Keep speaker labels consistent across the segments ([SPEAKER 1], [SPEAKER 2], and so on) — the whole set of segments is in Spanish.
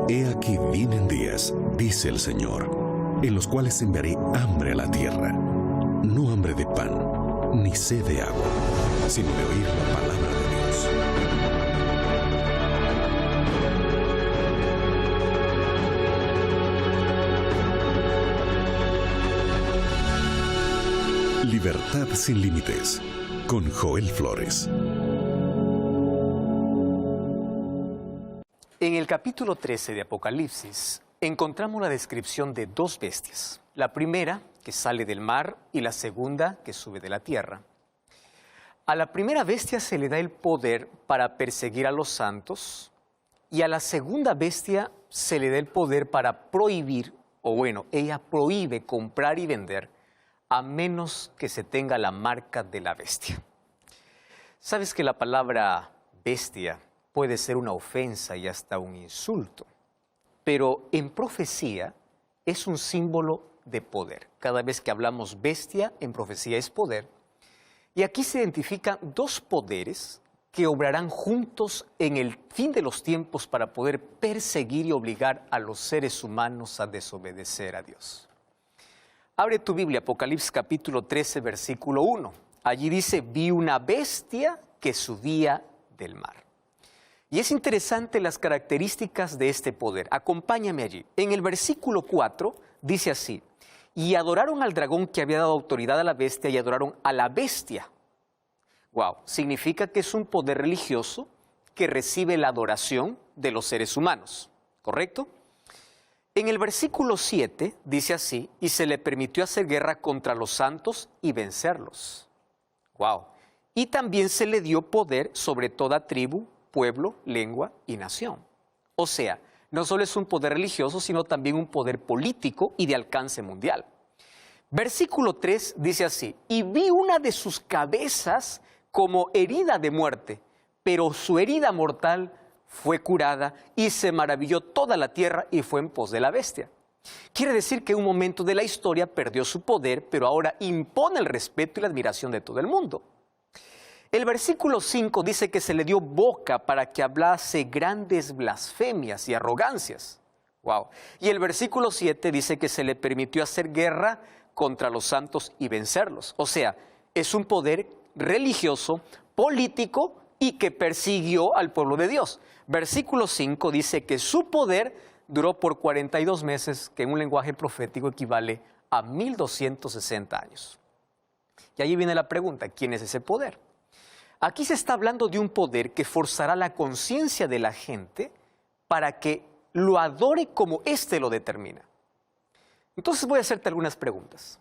[SPEAKER 1] He aquí vienen días, dice el Señor, en los cuales enviaré hambre a la tierra, no hambre de pan, ni sed de agua, sino de oír la palabra de Dios. Libertad sin límites, con Joel Flores.
[SPEAKER 2] En el capítulo 13 de Apocalipsis encontramos la descripción de dos bestias. La primera, que sale del mar, y la segunda, que sube de la tierra. A la primera bestia se le da el poder para perseguir a los santos, y a la segunda bestia se le da el poder para prohibir, o bueno, ella prohíbe comprar y vender, a menos que se tenga la marca de la bestia. ¿Sabes que la palabra bestia puede ser una ofensa y hasta un insulto? Pero en profecía es un símbolo de poder. Cada vez que hablamos bestia, en profecía es poder. Y aquí se identifican dos poderes que obrarán juntos en el fin de los tiempos para poder perseguir y obligar a los seres humanos a desobedecer a Dios. Abre tu Biblia, Apocalipsis capítulo 13, versículo 1. Allí dice, vi una bestia que subía del mar. Y es interesante las características de este poder. Acompáñame allí. En el versículo 4 dice así, y adoraron al dragón que había dado autoridad a la bestia y adoraron a la bestia. Wow, significa que es un poder religioso que recibe la adoración de los seres humanos, ¿correcto? En el versículo 7 dice así, y se le permitió hacer guerra contra los santos y vencerlos. Wow. Y también se le dio poder sobre toda tribu, pueblo, lengua y nación. O sea, no solo es un poder religioso, sino también un poder político y de alcance mundial. Versículo 3 dice así, y vi una de sus cabezas como herida de muerte, pero su herida mortal fue curada y se maravilló toda la tierra y fue en pos de la bestia. Quiere decir que en un momento de la historia perdió su poder, pero ahora impone el respeto y la admiración de todo el mundo. El versículo 5 dice que se le dio boca para que hablase grandes blasfemias y arrogancias. Wow. Y el versículo 7 dice que se le permitió hacer guerra contra los santos y vencerlos. O sea, es un poder religioso, político y que persiguió al pueblo de Dios. Versículo 5 dice que su poder duró por 42 meses, que en un lenguaje profético equivale a 1260 años. Y allí viene la pregunta, ¿quién es ese poder? Aquí se está hablando de un poder que forzará la conciencia de la gente para que lo adore como éste lo determina. Entonces voy a hacerte algunas preguntas.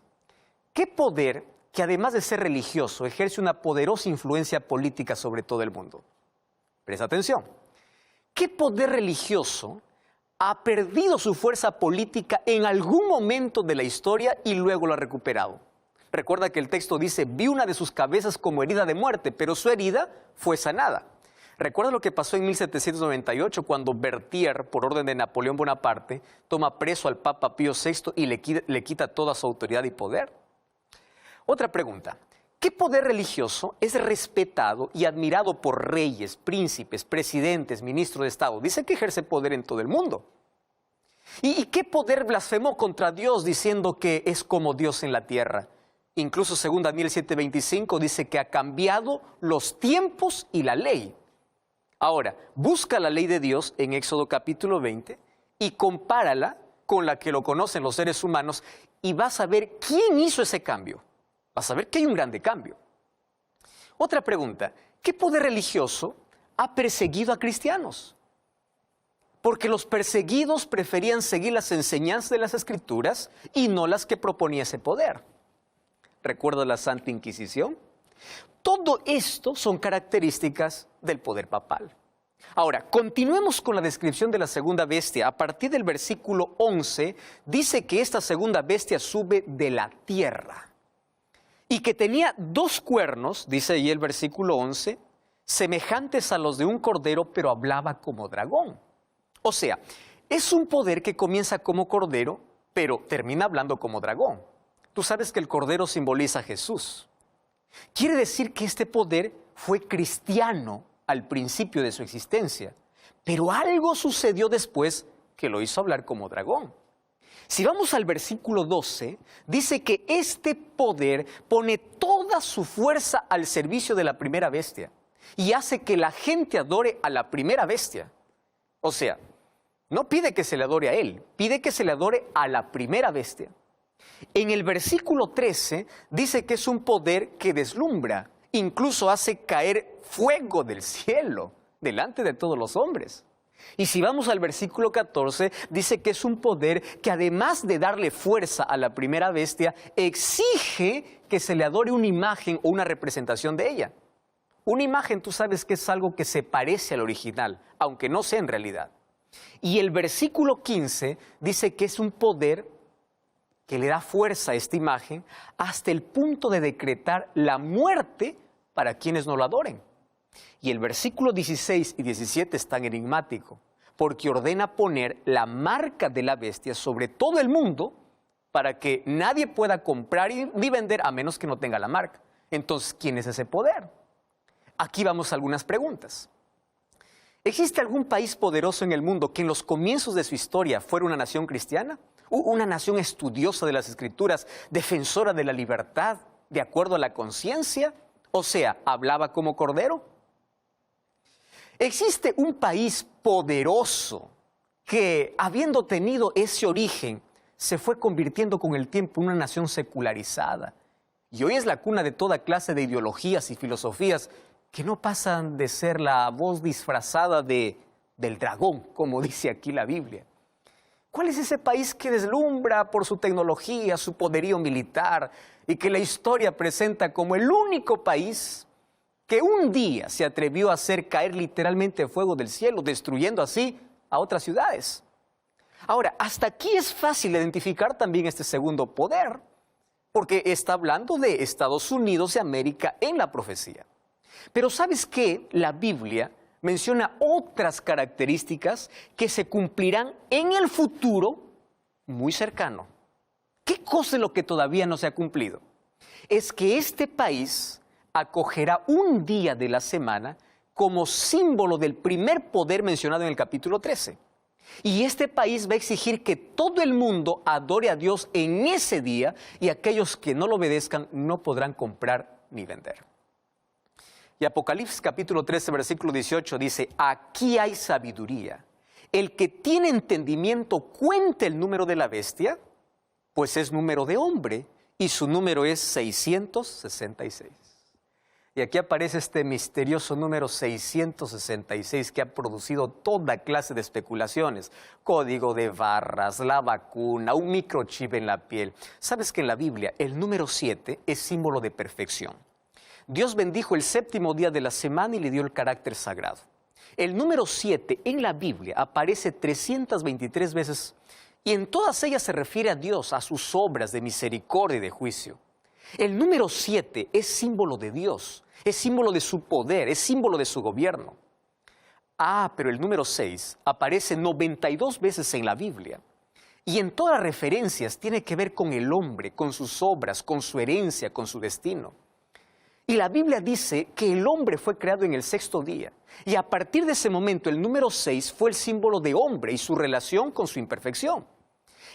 [SPEAKER 2] ¿Qué poder, que además de ser religioso, ejerce una poderosa influencia política sobre todo el mundo? Presta atención. ¿Qué poder religioso ha perdido su fuerza política en algún momento de la historia y luego lo ha recuperado? Recuerda que el texto dice, vi una de sus cabezas como herida de muerte, pero su herida fue sanada. Recuerda lo que pasó en 1798 cuando Berthier, por orden de Napoleón Bonaparte, toma preso al Papa Pío VI y le quita toda su autoridad y poder. Otra pregunta, ¿qué poder religioso es respetado y admirado por reyes, príncipes, presidentes, ministros de Estado? Dice que ejerce poder en todo el mundo. ¿Y qué poder blasfemó contra Dios diciendo que es como Dios en la tierra? Incluso según Daniel 7:25 dice que ha cambiado los tiempos y la ley. Ahora, busca la ley de Dios en Éxodo capítulo 20 y compárala con la que lo conocen los seres humanos y vas a ver quién hizo ese cambio. Vas a ver que hay un grande cambio. Otra pregunta, ¿qué poder religioso ha perseguido a cristianos? Porque los perseguidos preferían seguir las enseñanzas de las Escrituras y no las que proponía ese poder. ¿Recuerda la Santa Inquisición? Todo esto son características del poder papal. Ahora, continuemos con la descripción de la segunda bestia. A partir del versículo 11, dice que esta segunda bestia sube de la tierra y que tenía dos cuernos, dice ahí el versículo 11, semejantes a los de un cordero, pero hablaba como dragón. O sea, es un poder que comienza como cordero, pero termina hablando como dragón. Tú sabes que el cordero simboliza a Jesús. Quiere decir que este poder fue cristiano al principio de su existencia, pero algo sucedió después que lo hizo hablar como dragón. Si vamos al versículo 12, dice que este poder pone toda su fuerza al servicio de la primera bestia y hace que la gente adore a la primera bestia. O sea, no pide que se le adore a él, pide que se le adore a la primera bestia. En el versículo 13 dice que es un poder que deslumbra, incluso hace caer fuego del cielo delante de todos los hombres. Y si vamos al versículo 14, dice que es un poder que además de darle fuerza a la primera bestia, exige que se le adore una imagen o una representación de ella. Una imagen, tú sabes que es algo que se parece al original, aunque no sea en realidad. Y el versículo 15 dice que es un poder que le da fuerza a esta imagen hasta el punto de decretar la muerte para quienes no lo adoren. Y el versículo 16 y 17 es tan enigmático, porque ordena poner la marca de la bestia sobre todo el mundo para que nadie pueda comprar ni vender a menos que no tenga la marca. Entonces, ¿quién es ese poder? Aquí vamos a algunas preguntas. ¿Existe algún país poderoso en el mundo que en los comienzos de su historia fuera una nación cristiana? Una nación estudiosa de las Escrituras, defensora de la libertad, de acuerdo a la conciencia, o sea, hablaba como cordero. ¿Existe un país poderoso que, habiendo tenido ese origen, se fue convirtiendo con el tiempo en una nación secularizada? Y hoy es la cuna de toda clase de ideologías y filosofías que no pasan de ser la voz disfrazada del dragón, como dice aquí la Biblia. ¿Cuál es ese país que deslumbra por su tecnología, su poderío militar, y que la historia presenta como el único país que un día se atrevió a hacer caer literalmente fuego del cielo, destruyendo así a otras ciudades? Ahora, hasta aquí es fácil identificar también este segundo poder, porque está hablando de Estados Unidos de América en la profecía. Pero ¿sabes qué? La Biblia menciona otras características que se cumplirán en el futuro muy cercano. ¿Qué cosa es lo que todavía no se ha cumplido? Es que este país acogerá un día de la semana como símbolo del primer poder mencionado en el capítulo 13. Y este país va a exigir que todo el mundo adore a Dios en ese día y aquellos que no lo obedezcan no podrán comprar ni vender. Y Apocalipsis capítulo 13, versículo 18 dice, aquí hay sabiduría. El que tiene entendimiento cuente el número de la bestia, pues es número de hombre y su número es 666. Y aquí aparece este misterioso número 666 que ha producido toda clase de especulaciones. Código de barras, la vacuna, un microchip en la piel. ¿Sabes que en la Biblia el número 7 es símbolo de perfección? Dios bendijo el séptimo día de la semana y le dio el carácter sagrado. El número 7 en la Biblia aparece 323 veces y en todas ellas se refiere a Dios, a sus obras de misericordia y de juicio. El número 7 es símbolo de Dios, es símbolo de su poder, es símbolo de su gobierno. Pero el número 6 aparece 92 veces en la Biblia. Y en todas las referencias tiene que ver con el hombre, con sus obras, con su herencia, con su destino. Y la Biblia dice que el hombre fue creado en el sexto día. Y a partir de ese momento el número 6 fue el símbolo de hombre y su relación con su imperfección.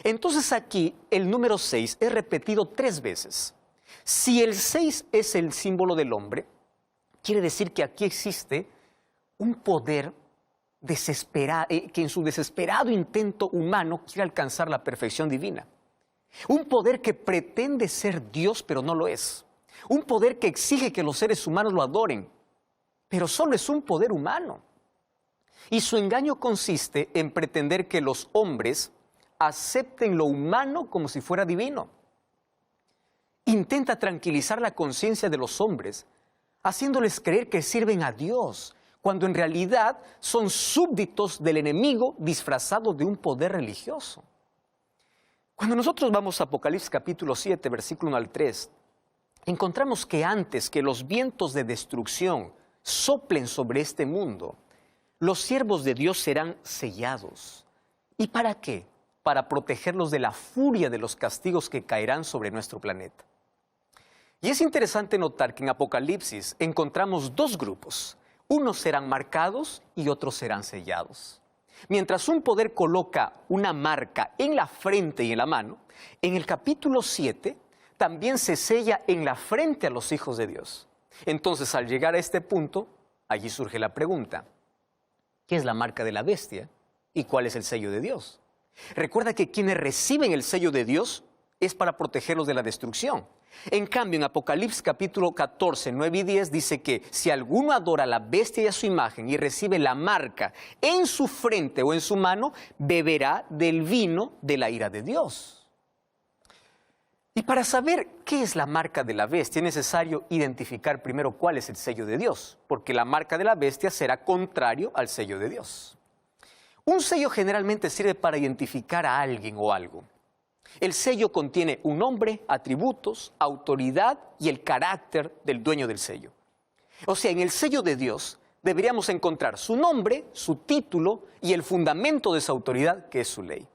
[SPEAKER 2] Entonces aquí el número 6 es repetido 3 veces. Si el 6 es el símbolo del hombre, quiere decir que aquí existe un poder desesperado, que en su desesperado intento humano quiere alcanzar la perfección divina. Un poder que pretende ser Dios pero no lo es. Un poder que exige que los seres humanos lo adoren, pero solo es un poder humano. Y su engaño consiste en pretender que los hombres acepten lo humano como si fuera divino. Intenta tranquilizar la conciencia de los hombres, haciéndoles creer que sirven a Dios, cuando en realidad son súbditos del enemigo disfrazado de un poder religioso. Cuando nosotros vamos a Apocalipsis capítulo 7, versículo 1 al 3, encontramos que antes que los vientos de destrucción soplen sobre este mundo, los siervos de Dios serán sellados. ¿Y para qué? Para protegerlos de la furia de los castigos que caerán sobre nuestro planeta. Y es interesante notar que en Apocalipsis encontramos 2 grupos. Unos serán marcados y otros serán sellados. Mientras un poder coloca una marca en la frente y en la mano, en el capítulo 7 también se sella en la frente a los hijos de Dios. Entonces, al llegar a este punto, allí surge la pregunta: ¿qué es la marca de la bestia y cuál es el sello de Dios? Recuerda que quienes reciben el sello de Dios es para protegerlos de la destrucción. En cambio, en Apocalipsis capítulo 14, 9 y 10 dice que si alguno adora a la bestia y a su imagen y recibe la marca en su frente o en su mano, beberá del vino de la ira de Dios. Y para saber qué es la marca de la bestia es necesario identificar primero cuál es el sello de Dios, porque la marca de la bestia será contrario al sello de Dios. Un sello generalmente sirve para identificar a alguien o algo. El sello contiene un nombre, atributos, autoridad y el carácter del dueño del sello. O sea, en el sello de Dios deberíamos encontrar su nombre, su título y el fundamento de esa autoridad, que es su ley.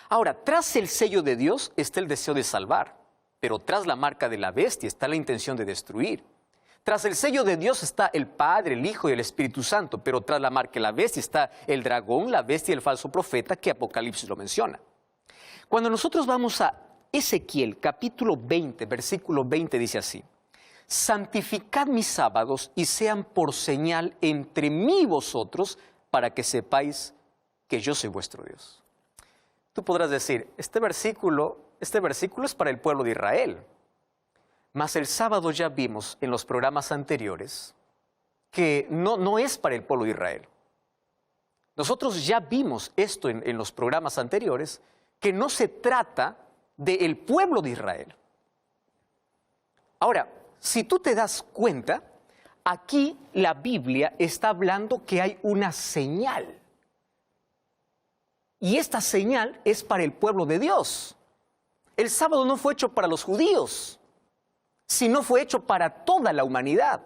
[SPEAKER 2] Ahora, tras el sello de Dios está el deseo de salvar, pero tras la marca de la bestia está la intención de destruir. Tras el sello de Dios está el Padre, el Hijo y el Espíritu Santo, pero tras la marca de la bestia está el dragón, la bestia y el falso profeta, que Apocalipsis lo menciona. Cuando nosotros vamos a Ezequiel, capítulo 20, versículo 20, dice así: santificad mis sábados y sean por señal entre mí y vosotros, para que sepáis que yo soy vuestro Dios. Tú podrás decir, este versículo es para el pueblo de Israel. Mas el sábado ya vimos en los programas anteriores que no es para el pueblo de Israel. Nosotros ya vimos esto en los programas anteriores, que no se trata del pueblo de Israel. Ahora, si tú te das cuenta, aquí la Biblia está hablando que hay una señal. Y esta señal es para el pueblo de Dios. El sábado no fue hecho para los judíos, sino fue hecho para toda la humanidad.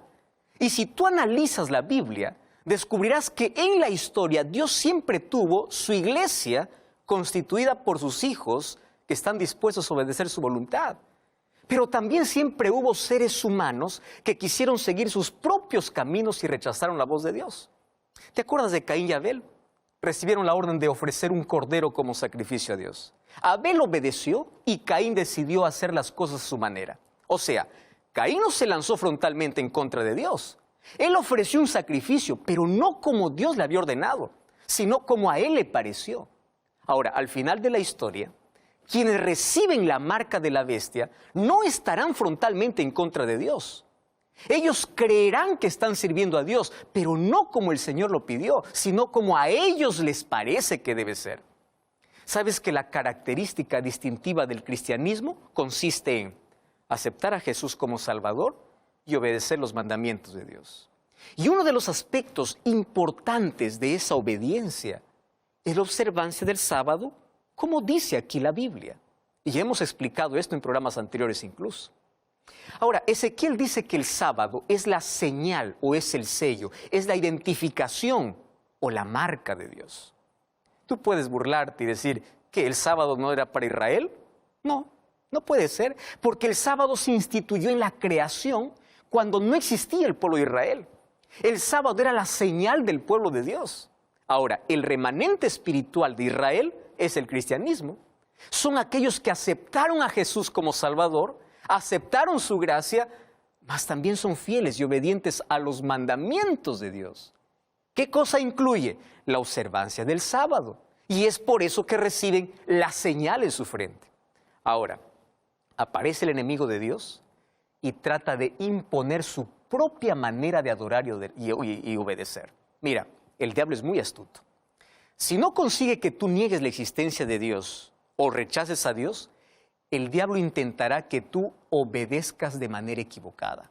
[SPEAKER 2] Y si tú analizas la Biblia, descubrirás que en la historia Dios siempre tuvo su iglesia constituida por sus hijos que están dispuestos a obedecer su voluntad. Pero también siempre hubo seres humanos que quisieron seguir sus propios caminos y rechazaron la voz de Dios. ¿Te acuerdas de Caín y Abel? Recibieron la orden de ofrecer un cordero como sacrificio a Dios. Abel obedeció y Caín decidió hacer las cosas a su manera. O sea, Caín no se lanzó frontalmente en contra de Dios. Él ofreció un sacrificio, pero no como Dios le había ordenado, sino como a él le pareció. Ahora, al final de la historia, quienes reciben la marca de la bestia no estarán frontalmente en contra de Dios. Ellos creerán que están sirviendo a Dios, pero no como el Señor lo pidió, sino como a ellos les parece que debe ser. ¿Sabes que la característica distintiva del cristianismo consiste en aceptar a Jesús como Salvador y obedecer los mandamientos de Dios? Y uno de los aspectos importantes de esa obediencia es la observancia del sábado, como dice aquí la Biblia. Y ya hemos explicado esto en programas anteriores incluso. Ahora, Ezequiel dice que el sábado es la señal o es el sello, es la identificación o la marca de Dios. Tú puedes burlarte y decir que el sábado no era para Israel. No, no puede ser, porque el sábado se instituyó en la creación cuando no existía el pueblo de Israel. El sábado era la señal del pueblo de Dios. Ahora, el remanente espiritual de Israel es el cristianismo. Son aquellos que aceptaron a Jesús como Salvador, aceptaron su gracia, mas también son fieles y obedientes a los mandamientos de Dios. ¿Qué cosa incluye? La observancia del sábado. Y es por eso que reciben la señal en su frente. Ahora, aparece el enemigo de Dios y trata de imponer su propia manera de adorar y obedecer. Mira, el diablo es muy astuto. Si no consigue que tú niegues la existencia de Dios o rechaces a Dios, el diablo intentará que tú obedezcas de manera equivocada.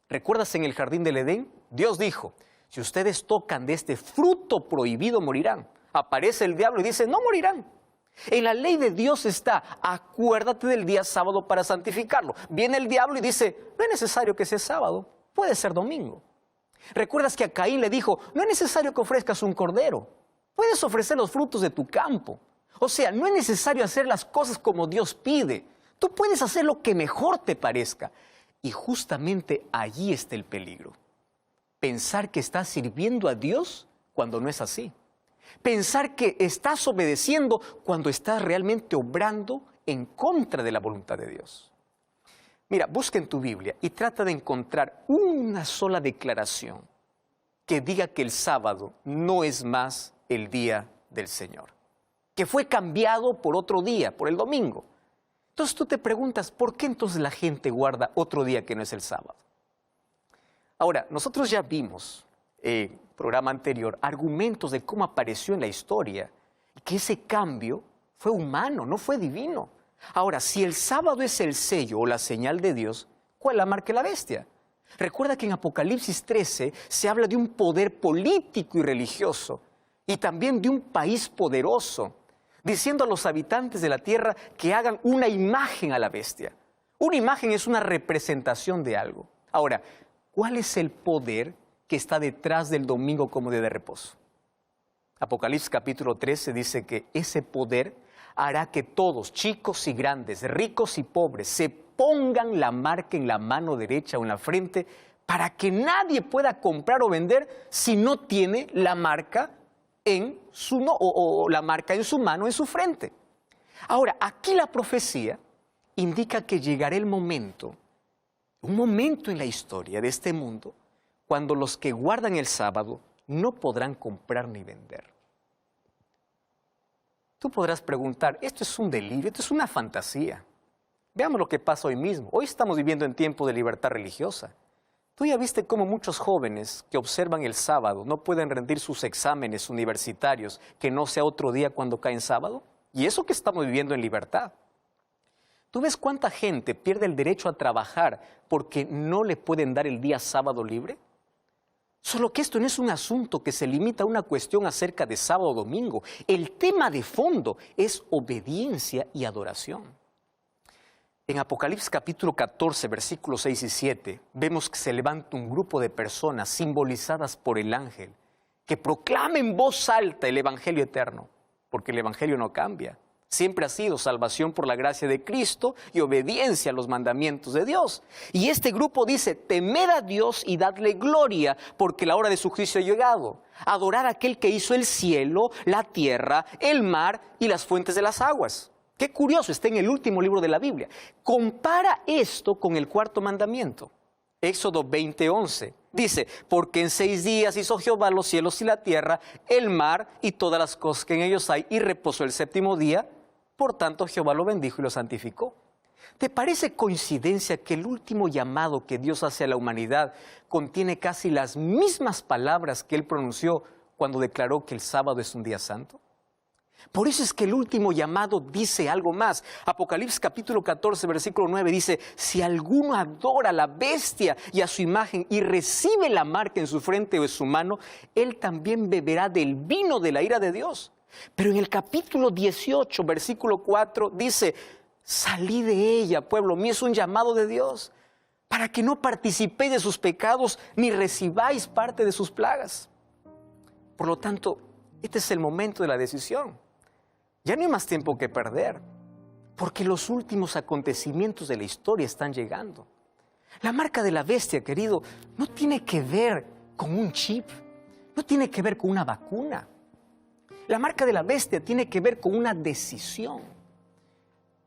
[SPEAKER 2] ¿Recuerdas en el jardín del Edén? Dios dijo, si ustedes tocan de este fruto prohibido morirán. Aparece el diablo y dice, no morirán. En la ley de Dios está, acuérdate del día sábado para santificarlo. Viene el diablo y dice, no es necesario que sea sábado, puede ser domingo. ¿Recuerdas que a Caín le dijo, no es necesario que ofrezcas un cordero, puedes ofrecer los frutos de tu campo? O sea, no es necesario hacer las cosas como Dios pide. Tú puedes hacer lo que mejor te parezca. Y justamente allí está el peligro. Pensar que estás sirviendo a Dios cuando no es así. Pensar que estás obedeciendo cuando estás realmente obrando en contra de la voluntad de Dios. Mira, busca en tu Biblia y trata de encontrar una sola declaración que diga que el sábado no es más el día del Señor, que fue cambiado por otro día, por el domingo. Entonces tú te preguntas, ¿por qué entonces la gente guarda otro día que no es el sábado? Ahora, nosotros ya vimos en el programa anterior argumentos de cómo apareció en la historia, que ese cambio fue humano, no fue divino. Ahora, si el sábado es el sello o la señal de Dios, ¿cuál es la marca de la bestia? Recuerda que en Apocalipsis 13 se habla de un poder político y religioso y también de un país poderoso, diciendo a los habitantes de la tierra que hagan una imagen a la bestia. Una imagen es una representación de algo. Ahora, ¿cuál es el poder que está detrás del domingo como día de reposo? Apocalipsis capítulo 13 dice que ese poder hará que todos, chicos y grandes, ricos y pobres, se pongan la marca en la mano derecha o en la frente para que nadie pueda comprar o vender si no tiene la marca en su, o la marca en su mano, en su frente. Ahora, aquí la profecía indica que llegará el momento, un momento en la historia de este mundo, cuando los que guardan el sábado no podrán comprar ni vender. Tú podrás preguntar, esto es un delirio, esto es una fantasía. Veamos lo que pasa hoy mismo. Hoy estamos viviendo en tiempo de libertad religiosa. Tú ya viste cómo muchos jóvenes que observan el sábado no pueden rendir sus exámenes universitarios, que no sea otro día cuando cae en sábado. Y eso que estamos viviendo en libertad. ¿Tú ves cuánta gente pierde el derecho a trabajar porque no le pueden dar el día sábado libre? Solo que esto no es un asunto que se limita a una cuestión acerca de sábado o domingo. El tema de fondo es obediencia y adoración. En Apocalipsis capítulo 14, versículos 6 y 7, vemos que se levanta un grupo de personas simbolizadas por el ángel que proclama en voz alta el evangelio eterno, porque el evangelio no cambia. Siempre ha sido salvación por la gracia de Cristo y obediencia a los mandamientos de Dios. Y este grupo dice, temed a Dios y dadle gloria, porque la hora de su juicio ha llegado. Adorad a aquel que hizo el cielo, la tierra, el mar y las fuentes de las aguas. Qué curioso, está en el último libro de la Biblia. Compara esto con el cuarto mandamiento. Éxodo 20:11. Dice, porque en 6 días hizo Jehová los cielos y la tierra, el mar y todas las cosas que en ellos hay, y reposó el séptimo día. Por tanto, Jehová lo bendijo y lo santificó. ¿Te parece coincidencia que el último llamado que Dios hace a la humanidad contiene casi las mismas palabras que Él pronunció cuando declaró que el sábado es un día santo? Por eso es que el último llamado dice algo más. Apocalipsis capítulo 14, versículo 9 dice, si alguno adora a la bestia y a su imagen y recibe la marca en su frente o en su mano, él también beberá del vino de la ira de Dios. Pero en el capítulo 18, versículo 4 dice, salí de ella, pueblo mío, es un llamado de Dios, para que no participéis de sus pecados ni recibáis parte de sus plagas. Por lo tanto, este es el momento de la decisión. Ya no hay más tiempo que perder, porque los últimos acontecimientos de la historia están llegando. La marca de la bestia, querido, no tiene que ver con un chip, no tiene que ver con una vacuna. La marca de la bestia tiene que ver con una decisión.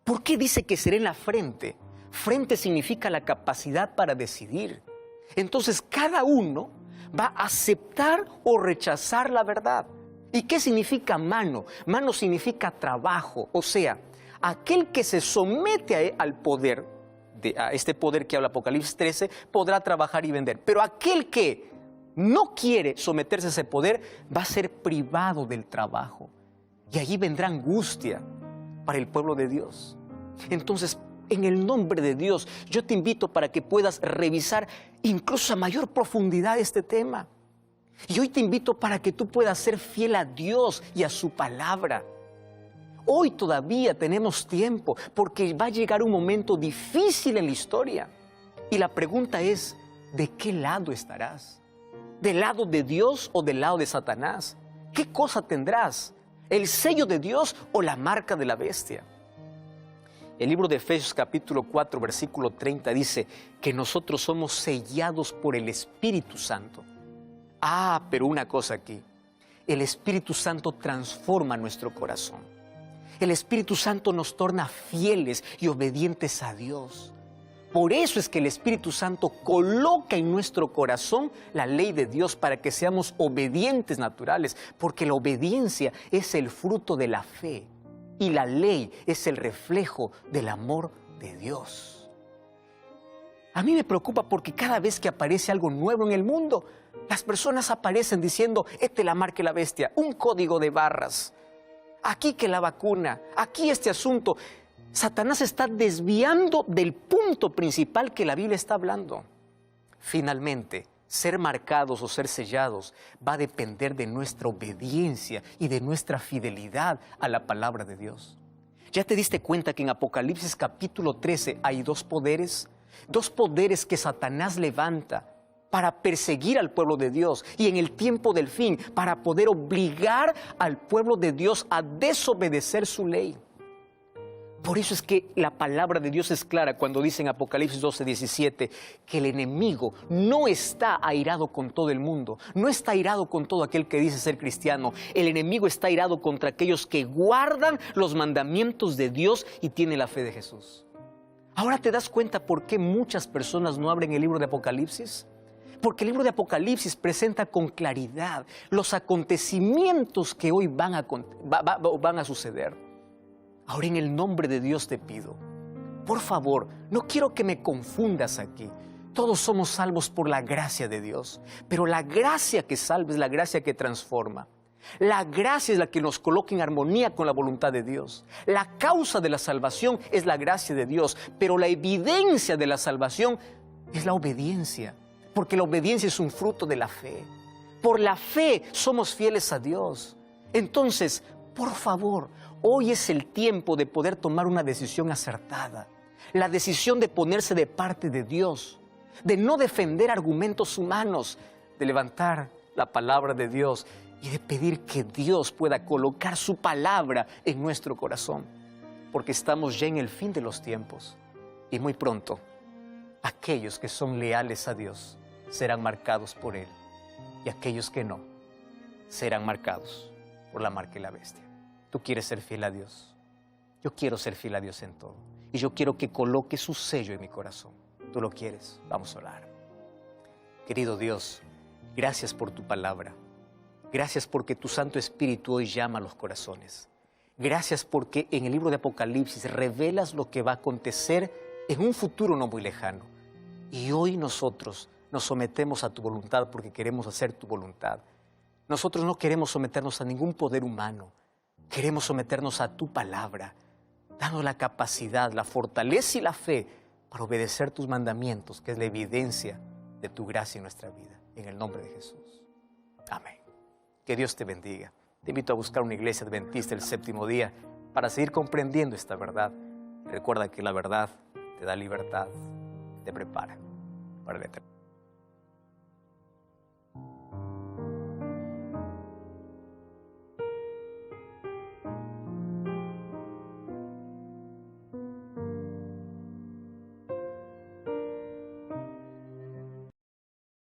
[SPEAKER 2] ¿Por qué dice que será en la frente? Frente significa la capacidad para decidir. Entonces, cada uno va a aceptar o rechazar la verdad. ¿Y qué significa mano? Mano significa trabajo, o sea, aquel que se somete al poder, a este poder que habla Apocalipsis 13, podrá trabajar y vender. Pero aquel que no quiere someterse a ese poder va a ser privado del trabajo. Y allí vendrá angustia para el pueblo de Dios. Entonces, en el nombre de Dios, yo te invito para que puedas revisar incluso a mayor profundidad este tema. Y hoy te invito para que tú puedas ser fiel a Dios y a su palabra. Hoy todavía tenemos tiempo porque va a llegar un momento difícil en la historia. Y la pregunta es, ¿de qué lado estarás? ¿Del lado de Dios o del lado de Satanás? ¿Qué cosa tendrás? ¿El sello de Dios o la marca de la bestia? El libro de Efesios capítulo 4, versículo 30 dice que nosotros somos sellados por el Espíritu Santo. Ah, pero una cosa aquí, el Espíritu Santo transforma nuestro corazón. El Espíritu Santo nos torna fieles y obedientes a Dios. Por eso es que el Espíritu Santo coloca en nuestro corazón la ley de Dios para que seamos obedientes naturales, porque la obediencia es el fruto de la fe y la ley es el reflejo del amor de Dios. A mí me preocupa porque cada vez que aparece algo nuevo en el mundo, las personas aparecen diciendo, esta es la marca de la bestia, un código de barras, aquí que la vacuna, aquí este asunto. Satanás está desviando del punto principal que la Biblia está hablando. Finalmente, ser marcados o ser sellados va a depender de nuestra obediencia y de nuestra fidelidad a la palabra de Dios. ¿Ya te diste cuenta que en Apocalipsis capítulo 13 hay dos poderes que Satanás levanta para perseguir al pueblo de Dios y en el tiempo del fin para poder obligar al pueblo de Dios a desobedecer su ley? Por eso es que la palabra de Dios es clara cuando dice en Apocalipsis 12:17 que el enemigo no está airado con todo el mundo, no está airado con todo aquel que dice ser cristiano. El enemigo está airado contra aquellos que guardan los mandamientos de Dios y tienen la fe de Jesús. Ahora te das cuenta por qué muchas personas no abren el libro de Apocalipsis. Porque el libro de Apocalipsis presenta con claridad los acontecimientos que hoy van a suceder. Ahora en el nombre de Dios te pido, por favor, no quiero que me confundas aquí. Todos somos salvos por la gracia de Dios, pero la gracia que salva es la gracia que transforma. La gracia es la que nos coloca en armonía con la voluntad de Dios. La causa de la salvación es la gracia de Dios, pero la evidencia de la salvación es la obediencia, porque la obediencia es un fruto de la fe. Por la fe somos fieles a Dios. Entonces, por favor, hoy es el tiempo de poder tomar una decisión acertada. La decisión de ponerse de parte de Dios, de no defender argumentos humanos, de levantar la palabra de Dios y de pedir que Dios pueda colocar su palabra en nuestro corazón. Porque estamos ya en el fin de los tiempos y muy pronto aquellos que son leales a Dios serán marcados por Él y aquellos que no serán marcados por la marca de la bestia. Tú quieres ser fiel a Dios. Yo quiero ser fiel a Dios en todo. Y yo quiero que coloque su sello en mi corazón. ¿Tú lo quieres? Vamos a orar. Querido Dios, gracias por tu palabra. Gracias porque tu Santo Espíritu hoy llama a los corazones. Gracias porque en el libro de Apocalipsis revelas lo que va a acontecer en un futuro no muy lejano. Y hoy nosotros nos sometemos a tu voluntad porque queremos hacer tu voluntad. Nosotros no queremos someternos a ningún poder humano. Queremos someternos a tu palabra, dando la capacidad, la fortaleza y la fe para obedecer tus mandamientos, que es la evidencia de tu gracia en nuestra vida. En el nombre de Jesús. Amén. Que Dios te bendiga. Te invito a buscar una iglesia adventista el séptimo día para seguir comprendiendo esta verdad. Recuerda que la verdad te da libertad, te prepara para la eternidad.